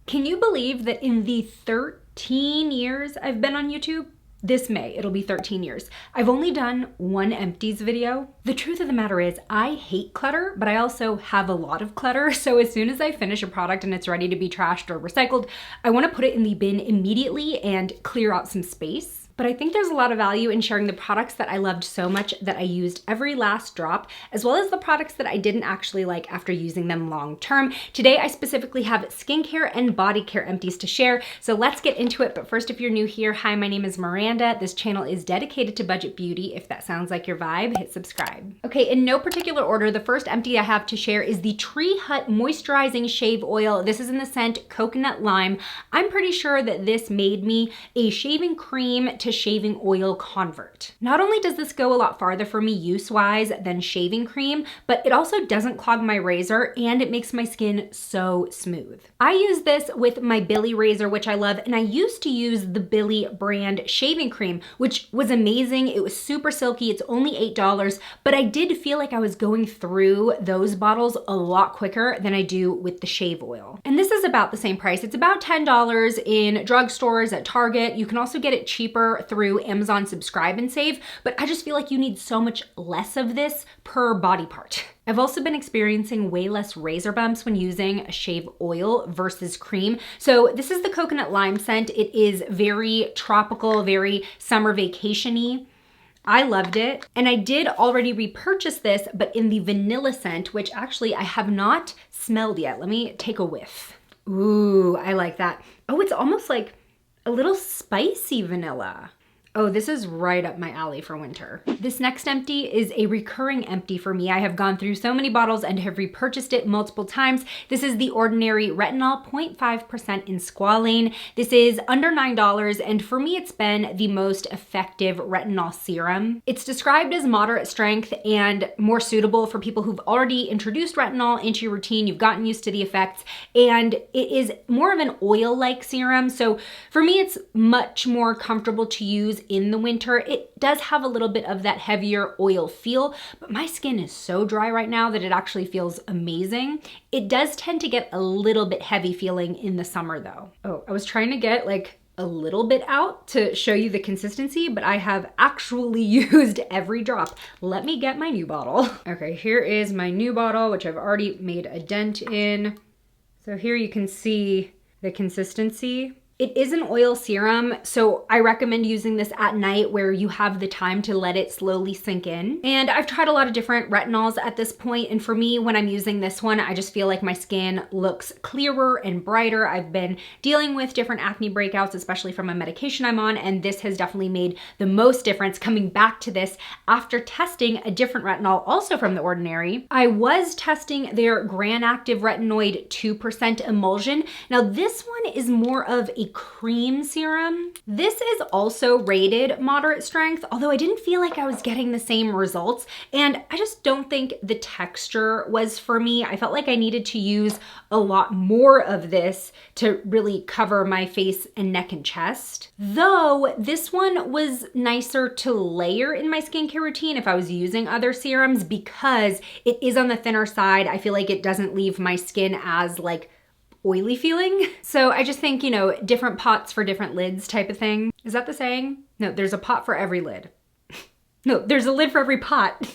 Can you believe that in the 13 years I've been on YouTube, this May, it'll be 13 years, I've only done one empties video? The truth of the matter is I hate clutter, but I also have a lot of clutter. So as soon as I finish a product and it's ready to be trashed or recycled, I want to put it in the bin immediately and clear out some space. But I think there's a lot of value in sharing the products that I loved so much that I used every last drop, as well as the products that I didn't actually like after using them long term. Today, I specifically have skincare and body care empties to share, so let's get into it. But first, if you're new here, hi, my name is Miranda. This channel is dedicated to budget beauty. If that sounds like your vibe, hit subscribe. Okay, in no particular order, the first empty I have to share is the Tree Hut Moisturizing Shave Oil. This is in the scent Coconut Lime. I'm pretty sure that this made me a shaving cream to shaving oil convert. Not only does this go a lot farther for me use-wise than shaving cream, but it also doesn't clog my razor and it makes my skin so smooth. I use this with my Billy razor, which I love, and I used to use the Billy brand shaving cream, which was amazing. It was super silky. It's only $8, but I did feel like I was going through those bottles a lot quicker than I do with the shave oil. And this is about the same price. It's about $10 in drugstores, at Target. You can also get it cheaper through Amazon Subscribe and Save, but I just feel like you need so much less of this per body part. I've also been experiencing way less razor bumps when using a shave oil versus cream. So this is the Coconut Lime scent. It is very tropical, very summer vacation-y. I loved it. And I did already repurchase this, but in the vanilla scent, which actually I have not smelled yet. Let me take a whiff. Ooh, I like that. Oh, it's almost like a little spicy vanilla. Oh, this is right up my alley for winter. This next empty is a recurring empty for me. I have gone through so many bottles and have repurchased it multiple times. This is the Ordinary Retinol 0.5% in squalane. This is under $9, and for me, it's been the most effective retinol serum. It's described as moderate strength and more suitable for people who've already introduced retinol into your routine. You've gotten used to the effects, and it is more of an oil-like serum. So for me, it's much more comfortable to use in the winter. It does have a little bit of that heavier oil feel, but my skin is so dry right now that it actually feels amazing. It does tend to get a little bit heavy feeling in the summer though. Oh, I was trying to get like a little bit out to show you the consistency, but I have actually used every drop. Let me get my new bottle. Okay, here is my new bottle, which I've already made a dent in. So here you can see the consistency. It is an oil serum, so I recommend using this at night where you have the time to let it slowly sink in. And I've tried a lot of different retinols at this point, and for me, when I'm using this one, I just feel like my skin looks clearer and brighter. I've been dealing with different acne breakouts, especially from a medication I'm on, and this has definitely made the most difference coming back to this after testing a different retinol, also from The Ordinary. I was testing their Gran Active Retinoid 2% emulsion. Now this one is more of a cream serum. This is also rated moderate strength, although I didn't feel like I was getting the same results, and I just don't think the texture was for me. I felt like I needed to use a lot more of this to really cover my face and neck and chest. Though this one was nicer to layer in my skincare routine if I was using other serums, because it is on the thinner side. I feel like it doesn't leave my skin as like oily feeling. So I just think, you know, different pots for different lids type of thing. Is that the saying? No, there's a pot for every lid. No, there's a lid for every pot.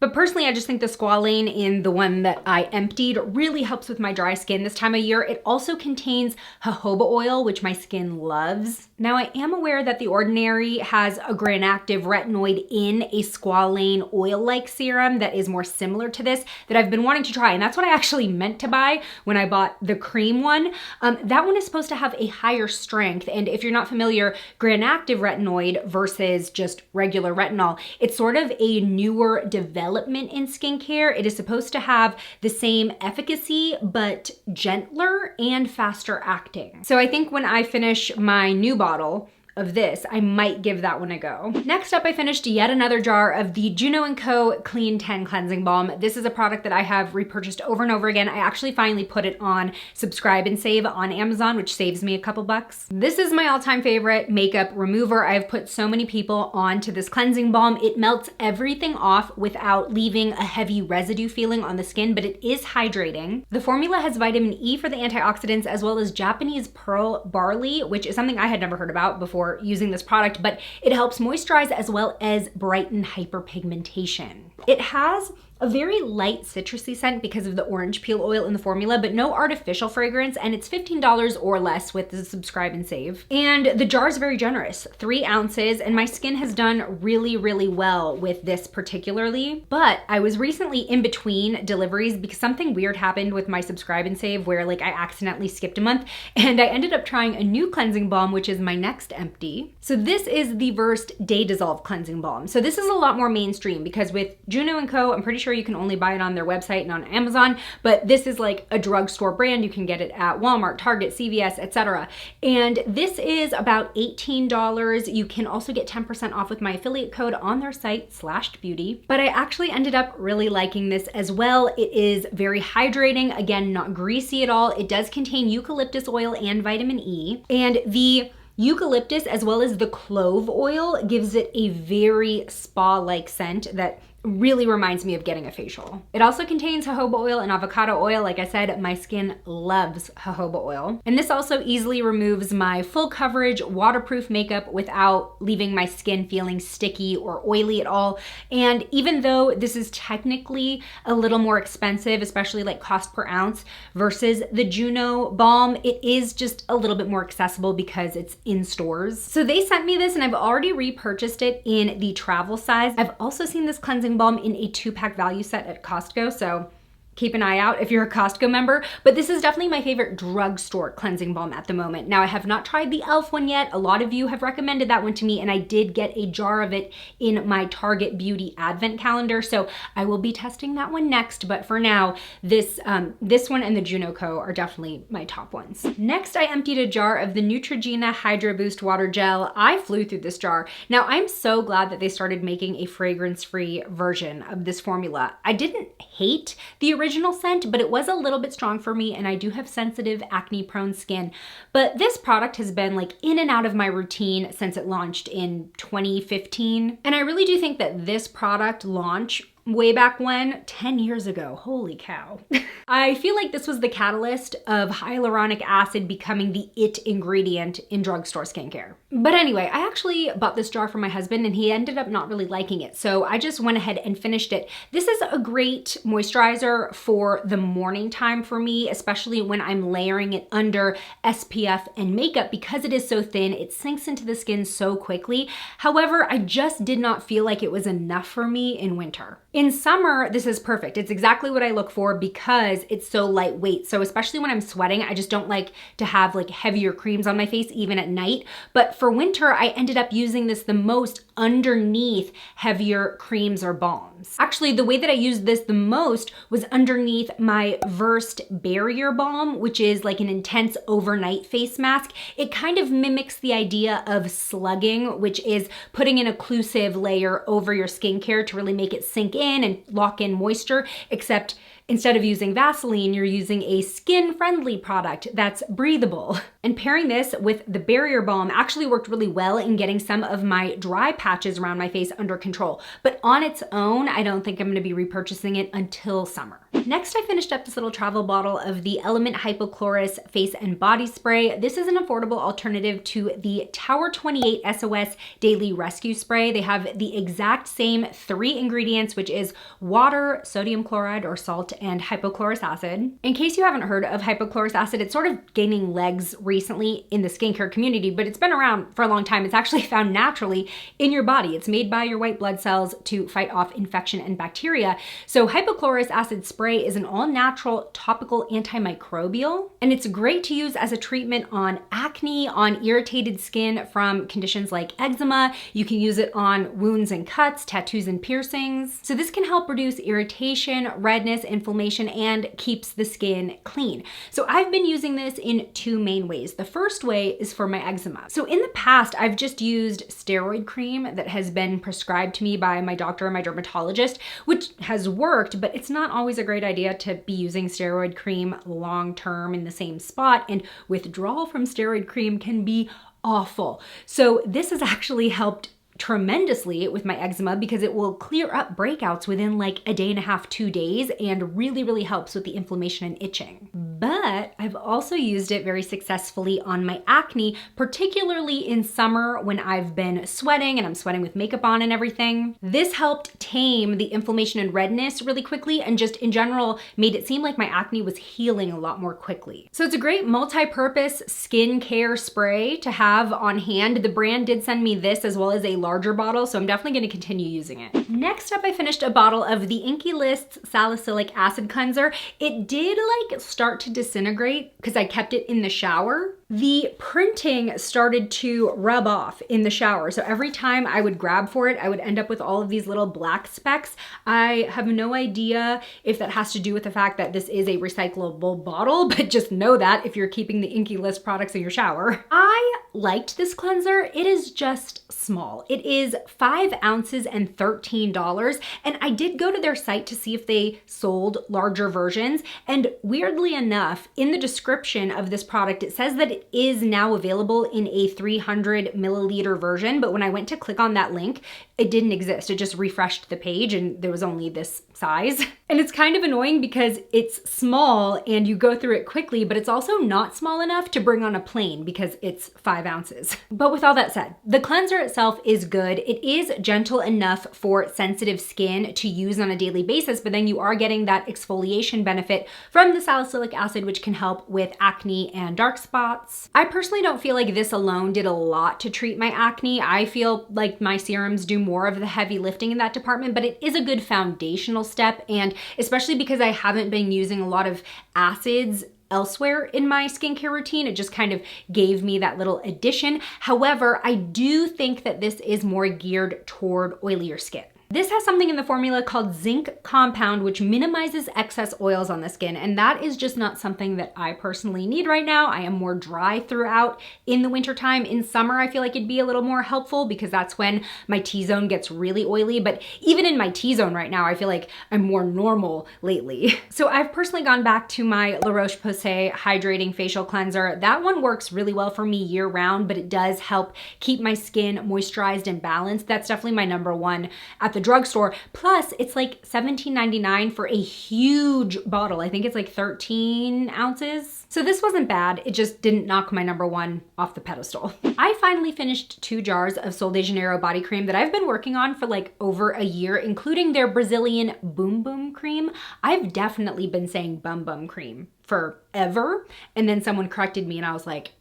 But personally, I just think the squalane in the one that I emptied really helps with my dry skin this time of year. It also contains jojoba oil, which my skin loves. Now, I am aware that The Ordinary has a Gran Active Retinoid in a squalane oil-like serum that is more similar to this that I've been wanting to try, and that's what I actually meant to buy when I bought the cream one. That one is supposed to have a higher strength, and if you're not familiar, Gran Active Retinoid versus just regular retinol, it's sort of a newer development in skincare. It is supposed to have the same efficacy, but gentler and faster acting. So I think when I finish my new bottle, of this, I might give that one a go. Next up, I finished yet another jar of the Juno & Co. Clean 10 Cleansing Balm. This is a product that I have repurchased over and over again. I actually finally put it on Subscribe and Save on Amazon, which saves me a couple bucks. This is my all-time favorite makeup remover. I've put so many people onto this cleansing balm. It melts everything off without leaving a heavy residue feeling on the skin, but it is hydrating. The formula has vitamin E for the antioxidants, as well as Japanese pearl barley, which is something I had never heard about before using this product, but it helps moisturize as well as brighten hyperpigmentation. It has a very light citrusy scent because of the orange peel oil in the formula, but no artificial fragrance, and it's $15 or less with the Subscribe and Save. And the jar is very generous, 3 ounces, and my skin has done really, really well with this particularly. But I was recently in between deliveries because something weird happened with my Subscribe and Save where like I accidentally skipped a month, and I ended up trying a new cleansing balm, which is my next empty. So this is the Versed Day Dissolve Cleansing Balm. So this is a lot more mainstream because with Juno & Co., I'm pretty sure you can only buy it on their website and on Amazon, but this is like a drugstore brand. You can get it at Walmart, Target, CVS, etc. And this is about $18. You can also get 10% off with my affiliate code on their site, /beauty. But I actually ended up really liking this as well. It is very hydrating, again, not greasy at all. It does contain eucalyptus oil and vitamin E, and the eucalyptus as well as the clove oil gives it a very spa-like scent that really reminds me of getting a facial. It also contains jojoba oil and avocado oil. Like I said, my skin loves jojoba oil. And this also easily removes my full coverage waterproof makeup without leaving my skin feeling sticky or oily at all. And even though this is technically a little more expensive, especially like cost per ounce versus the Juno balm, it is just a little bit more accessible because it's in stores. So they sent me this and I've already repurchased it in the travel size. I've also seen this cleansing balm in a 2-pack value set at Costco, so keep an eye out if you're a Costco member, but this is definitely my favorite drugstore cleansing balm at the moment. Now, I have not tried the e.l.f. one yet. A lot of you have recommended that one to me, and I did get a jar of it in my Target Beauty Advent calendar, so I will be testing that one next, but for now, this one and the Juno Co. are definitely my top ones. Next, I emptied a jar of the Neutrogena Hydro Boost Water Gel. I flew through this jar. Now, I'm so glad that they started making a fragrance-free version of this formula. I didn't hate the original scent, but it was a little bit strong for me, and I do have sensitive acne-prone skin. But this product has been like in and out of my routine since it launched in 2015. And I really do think that this product launch way back when, 10 years ago, holy cow. I feel like this was the catalyst of hyaluronic acid becoming the it ingredient in drugstore skincare. But anyway, I actually bought this jar for my husband and he ended up not really liking it. So I just went ahead and finished it. This is a great moisturizer for the morning time for me, especially when I'm layering it under SPF and makeup because it is so thin, it sinks into the skin so quickly. However, I just did not feel like it was enough for me in winter. In summer, this is perfect. It's exactly what I look for because it's so lightweight. So especially when I'm sweating, I just don't like to have like heavier creams on my face even at night. But for winter, I ended up using this the most underneath heavier creams or balms. Actually, the way that I used this the most was underneath my Versed Barrier Balm, which is like an intense overnight face mask. It kind of mimics the idea of slugging, which is putting an occlusive layer over your skincare to really make it sink in and lock in moisture, except instead of using Vaseline, you're using a skin-friendly product that's breathable. And pairing this with the Barrier Balm actually worked really well in getting some of my dry patches around my face under control. But on its own, I don't think I'm gonna be repurchasing it until summer. Next, I finished up this little travel bottle of the Element Hypochlorous Face and Body Spray. This is an affordable alternative to the Tower 28 SOS Daily Rescue Spray. They have the exact same 3 ingredients, which is water, sodium chloride or salt, and hypochlorous acid. In case you haven't heard of hypochlorous acid, it's sort of gaining legs recently in the skincare community, but it's been around for a long time. It's actually found naturally in your body. It's made by your white blood cells to fight off infection and bacteria. So hypochlorous acid spray is an all-natural topical antimicrobial, and it's great to use as a treatment on acne, on irritated skin from conditions like eczema. You can use it on wounds and cuts, tattoos and piercings. So this can help reduce irritation, redness, inflammation, inflammation and keeps the skin clean. So I've been using this in two main ways. The first way is for my eczema. So in the past, I've just used steroid cream that has been prescribed to me by my doctor and my dermatologist, which has worked, but it's not always a great idea to be using steroid cream long-term in the same spot, and withdrawal from steroid cream can be awful. So this has actually helped tremendously with my eczema because it will clear up breakouts within like a day and a half, 2 days, and really helps with the inflammation and itching. But I've also used it very successfully on my acne, particularly in summer when I've been sweating and I'm sweating with makeup on and everything. This helped tame the inflammation and redness really quickly, and just in general made it seem like my acne was healing a lot more quickly. So it's a great multi-purpose skincare spray to have on hand. The brand did send me this as well as a larger bottle, so I'm definitely going to continue using it. Next up, I finished a bottle of the Inkey List Salicylic Acid Cleanser. It did like start to disintegrate because I kept it in the shower. The printing started to rub off in the shower. So every time I would grab for it, I would end up with all of these little black specks. I have no idea if that has to do with the fact that this is a recyclable bottle, but just know that if you're keeping the Inkey List products in your shower. I liked this cleanser. It is just small. It is 5 ounces and $13. And I did go to their site to see if they sold larger versions. And weirdly enough, in the description of this product, it says that it is now available in a 300 milliliter version, but when I went to click on that link, it didn't exist. It just refreshed the page and there was only this size. And it's kind of annoying because it's small and you go through it quickly, but it's also not small enough to bring on a plane because it's 5 ounces. But with all that said, the cleanser itself is good. It is gentle enough for sensitive skin to use on a daily basis, but then you are getting that exfoliation benefit from the salicylic acid, which can help with acne and dark spots. I personally don't feel like this alone did a lot to treat my acne. I feel like my serums do more of the heavy lifting in that department, but it is a good foundational step, and especially because I haven't been using a lot of acids elsewhere in my skincare routine, it just kind of gave me that little addition. However, I do think that this is more geared toward oilier skin. This has something in the formula called zinc compound, which minimizes excess oils on the skin, and that is just not something that I personally need right now. I am more dry throughout in the wintertime. In summer, I feel like it'd be a little more helpful because that's when my T-zone gets really oily, but even in my T-zone right now, I feel like I'm more normal lately. So I've personally gone back to my La Roche-Posay Hydrating Facial Cleanser. That one works really well for me year round, but it does help keep my skin moisturized and balanced. That's definitely my number one at the drugstore. Plus, it's like $17.99 for a huge bottle. I think it's like 13 ounces. So this wasn't bad. It just didn't knock my number one off the pedestal. I finally finished 2 jars of Sol de Janeiro body cream that I've been working on for like over a year, including their Brazilian Boom Boom cream. I've definitely been saying Bum Bum cream forever. And then someone corrected me and I was like,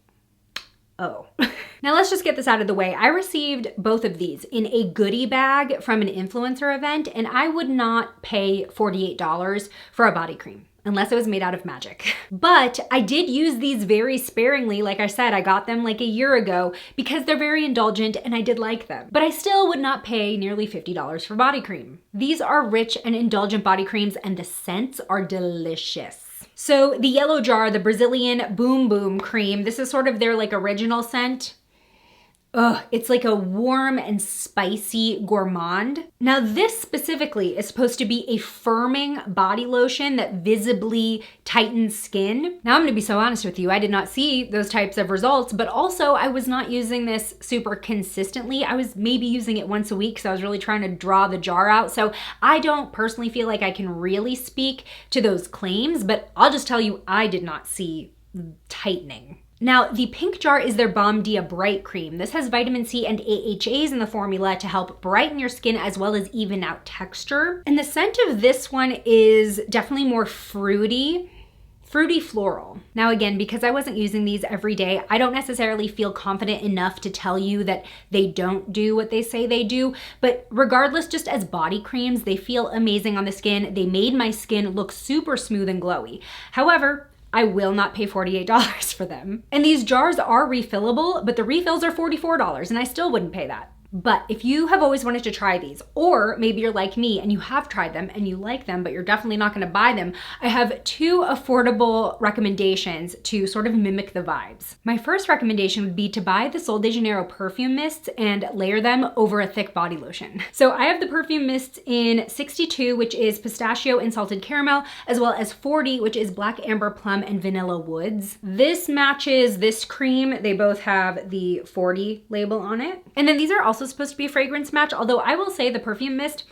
oh. Now let's just get this out of the way. I received both of these in a goodie bag from an influencer event, and I would not pay $48 for a body cream unless it was made out of magic. But I did use these very sparingly. Like I said, I got them like a year ago because they're very indulgent and I did like them. But I still would not pay nearly $50 for body cream. These are rich and indulgent body creams and the scents are delicious. So the yellow jar, the Brazilian Boom Boom cream, this is sort of their like original scent. Ugh, it's like a warm and spicy gourmand. Now this specifically is supposed to be a firming body lotion that visibly tightens skin. Now I'm gonna be so honest with you, I did not see those types of results, but also I was not using this super consistently. I was maybe using it once a week, so I was really trying to draw the jar out. So I don't personally feel like I can really speak to those claims, but I'll just tell you, I did not see tightening. Now, the pink jar is their Balm Dia Bright Cream. This has vitamin C and AHAs in the formula to help brighten your skin as well as even out texture. And the scent of this one is definitely more fruity floral. Now again, because I wasn't using these every day, I don't necessarily feel confident enough to tell you that they don't do what they say they do, but regardless, just as body creams, they feel amazing on the skin. They made my skin look super smooth and glowy. However, I will not pay $48 for them. And these jars are refillable, but the refills are $44 and I still wouldn't pay that. But if you have always wanted to try these, or maybe you're like me and you have tried them and you like them, but you're definitely not gonna buy them, I have 2 affordable recommendations to sort of mimic the vibes. My first recommendation would be to buy the Sol de Janeiro perfume mists and layer them over a thick body lotion. So I have the perfume mists in 62, which is pistachio and salted caramel, as well as 40, which is black amber plum and vanilla woods. This matches this cream. They both have the 40 label on it. And then these are also supposed to be a fragrance match, although I will say the perfume mist,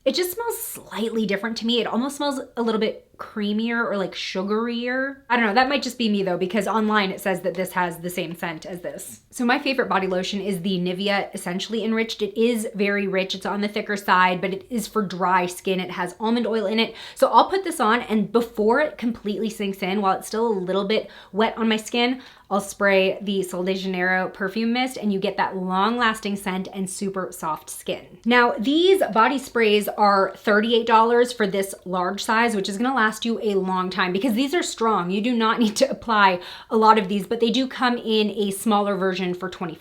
it just smells slightly different to me. It almost smells a little bit creamier or like sugarier. I don't know, that might just be me though, because online it says that this has the same scent as this. So my favorite body lotion is the Nivea Essentially Enriched. It is very rich, it's on the thicker side, but it is for dry skin. It has almond oil in it. So I'll put this on, and before it completely sinks in, while it's still a little bit wet on my skin, I'll spray the Sol de Janeiro perfume mist, and you get that long lasting scent and super soft skin. Now these body sprays are $38 for this large size, which is gonna last you a long time because these are strong. You do not need to apply a lot of these, but they do come in a smaller version for $25.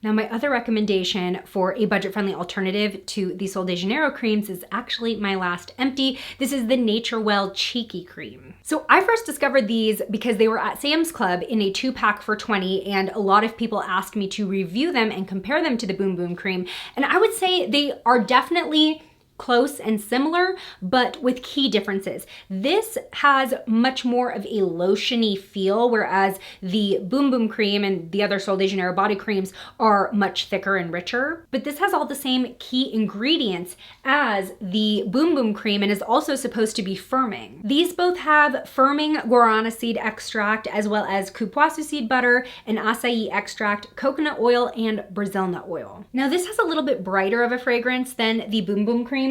Now my other recommendation for a budget-friendly alternative to the Sol de Janeiro creams is actually my last empty. This is the Nature Well Cheeky Cream. So I first discovered these because they were at Sam's Club in a 2-pack for $20, and a lot of people asked me to review them and compare them to the Boom Boom Cream. And I would say they are definitely close and similar, but with key differences. This has much more of a lotiony feel, whereas the Boom Boom Cream and the other Sol de Janeiro body creams are much thicker and richer. But this has all the same key ingredients as the Boom Boom Cream and is also supposed to be firming. These both have firming guarana seed extract, as well as cupuaçu seed butter and acai extract, coconut oil, and Brazil nut oil. Now this has a little bit brighter of a fragrance than the Boom Boom Cream.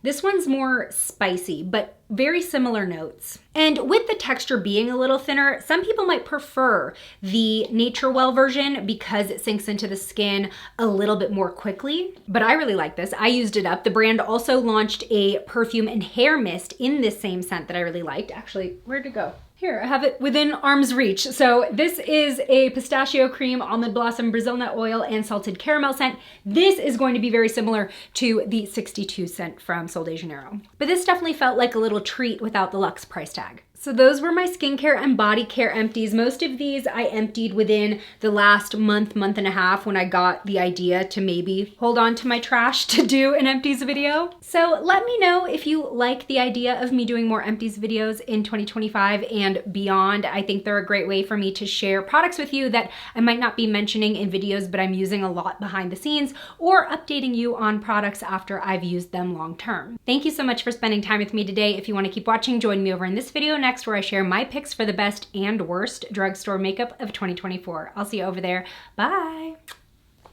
This one's more spicy, but very similar notes. And with the texture being a little thinner, some people might prefer the Nature Well version because it sinks into the skin a little bit more quickly. But I really like this. I used it up. The brand also launched a perfume and hair mist in this same scent that I really liked. Actually, where'd it go? Here, I have it within arm's reach. So this is a pistachio cream, almond blossom, Brazil nut oil, and salted caramel scent. This is going to be very similar to the 62 scent from Sol de Janeiro. But this definitely felt like a little treat without the luxe price tag. So those were my skincare and body care empties. Most of these I emptied within the last month and a half when I got the idea to maybe hold on to my trash to do an empties video. So let me know if you like the idea of me doing more empties videos in 2025 and beyond. I think they're a great way for me to share products with you that I might not be mentioning in videos, but I'm using a lot behind the scenes, or updating you on products after I've used them long term. Thank you so much for spending time with me today. If you want to keep watching, join me over in this video next, where I share my picks for the best and worst drugstore makeup of 2024. I'll see you over there. Bye.